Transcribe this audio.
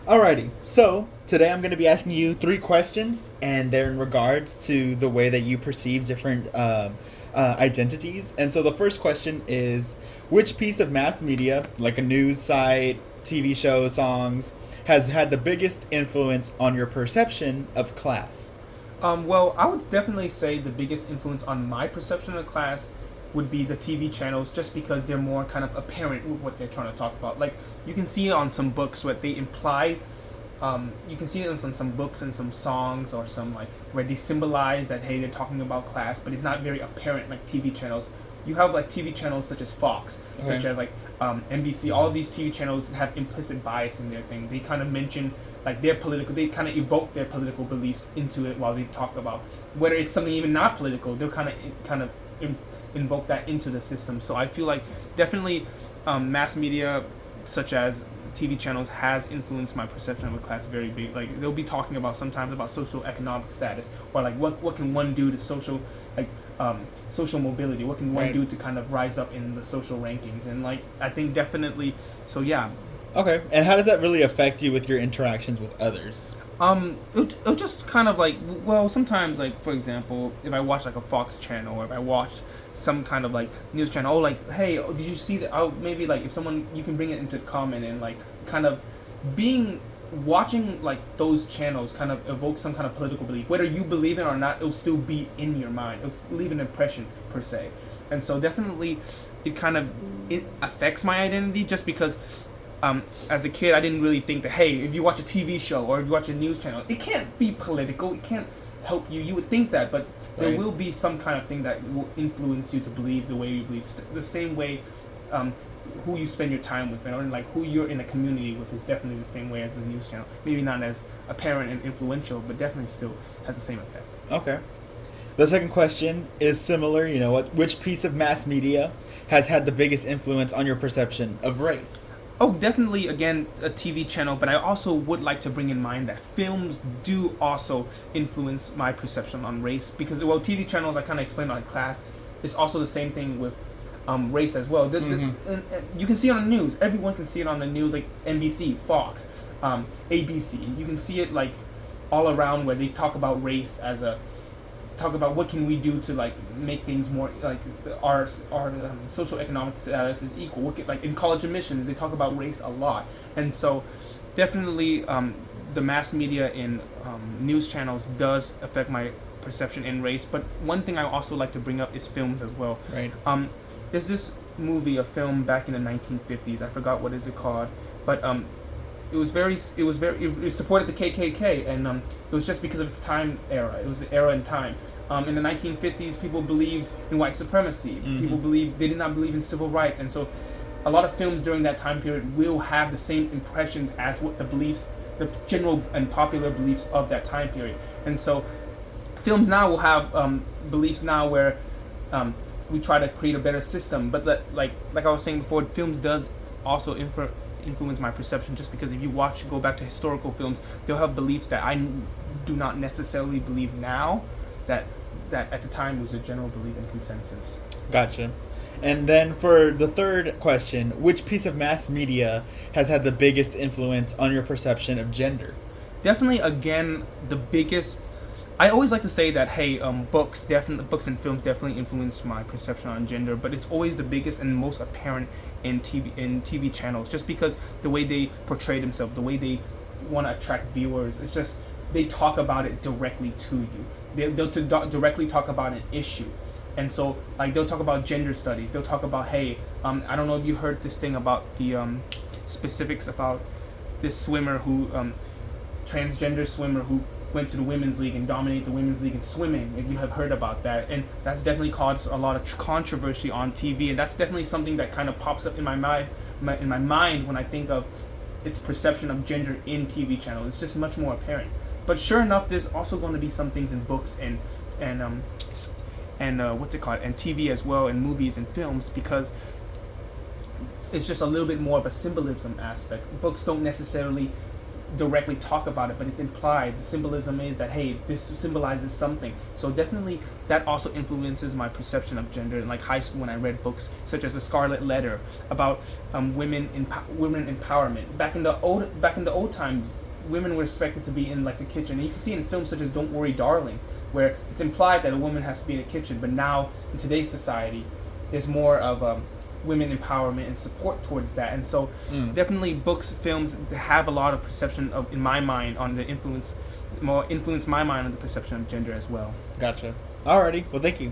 Alrighty, so today I'm going to be asking you three questions, and they're in regards to the way that you perceive different identities. And so the first question is, which piece of mass media, like a news site, TV show, songs, has had the biggest influence on your perception of class? Well, I would definitely say the biggest influence on my perception of class would be the TV channels, just because they're more kind of apparent with what they're trying to talk about. Like you can see it on some books where they imply, you can see it on some books and some songs or some like where they symbolize that hey they're talking about class, but it's not very apparent like TV channels. You have like TV channels such as Fox, such as like NBC. All of these TV channels have implicit bias in their thing. They kind of mention like their political. They kind of evoke their political beliefs into it while they talk about whether it's something even not political. They'll kind of invoke that into the system. So I feel like definitely mass media such as TV channels has influenced my perception of a class very big. Like they'll be talking about sometimes about social economic status or like what can one do to like social mobility. What can one do to kind of rise up in the social rankings? And like I think definitely. So yeah. Okay, and how does that really affect you with your interactions with others? It'll just kind of like, well, sometimes like for example, if I watch like a Fox channel or if I watch some kind of like news channel, oh like, hey, did you see that? Oh, maybe like if someone you can bring it into comment and like kind of being watching like those channels kind of evoke some kind of political belief, whether you believe it or not, it'll still be in your mind. It'll leave an impression per se, and so definitely it affects my identity just because as a kid, I didn't really think that, hey, if you watch a TV show or if you watch a news channel, it can't be political. It can't help you. You would think that, but there will be some kind of thing that will influence you to believe the way you believe. The same way who you spend your time with, or like who you're in a community with, is definitely the same way as the news channel. Maybe not as apparent and influential, but definitely still has the same effect. Okay. The second question is similar. You know what? Which piece of mass media has had the biggest influence on your perception of race? Oh, definitely, again, a TV channel, but I also would like to bring in mind that films do also influence my perception on race because, well, TV channels, I kind of explained on class, it's also the same thing with race as well. And you can see it on the news. Everyone can see it on the news, like NBC, Fox, ABC. You can see it, like, all around where they talk about race as a talk about what can we do to like make things more like our social economic status is equal. Like in college admissions, they talk about race a lot, and so definitely the mass in news channels does affect my perception in race. But one thing I also like to bring up is films as well. Right. There's this movie, a film back in the 1950s. I forgot what is it called, but it supported the KKK, and it was just because of its time era. It was the era and time. In the 1950s, people believed in white supremacy. They did not believe in civil rights, and so a lot of films during that time period will have the same impressions as what the general and popular beliefs of that time period. And so films now will have beliefs now where we try to create a better system, but like I was saying before, films does also influence my perception, just because if you go back to historical films, they'll have beliefs that I do not necessarily believe now that at the time was a general belief and consensus. Gotcha. And then for the third question, which piece of mass media has had the biggest influence on your perception of gender? Definitely, again, the biggest. I always like to say that, hey, books and films definitely influence my perception on gender, but it's always the biggest and most apparent in TV channels, just because the way they portray themselves, the way they want to attract viewers, it's just they talk about it directly to you. They'll directly talk about an issue, and so like they'll talk about gender studies. They'll talk about, hey, I don't know if you heard this thing about the specifics about this swimmer who transgender swimmer who went to the women's league and dominated the women's league in swimming, if you have heard about that. And that's definitely caused a lot of controversy on TV, and that's definitely something that kind of pops up in my mind when I think of its perception of gender in TV channels. It's just much more apparent. But sure enough, there's also going to be some things in books and what's it called, and TV as well, and movies and films, because it's just a little bit more of a symbolism aspect. Books don't necessarily directly talk about it, but it's implied. The symbolism is that, hey, this symbolizes something. So definitely that also influences my perception of gender. In like high school, when I read books such as The Scarlet Letter about women empowerment. Back in the old times, women were expected to be in like the kitchen. And you can see in films such as Don't Worry, Darling, where it's implied that a woman has to be in the kitchen. But now in today's society, there's more of women empowerment and support towards that. And so definitely books, films have a lot of perception of, in my mind, on the influence my mind on the perception of gender as well. Gotcha. Alrighty. Well, thank you.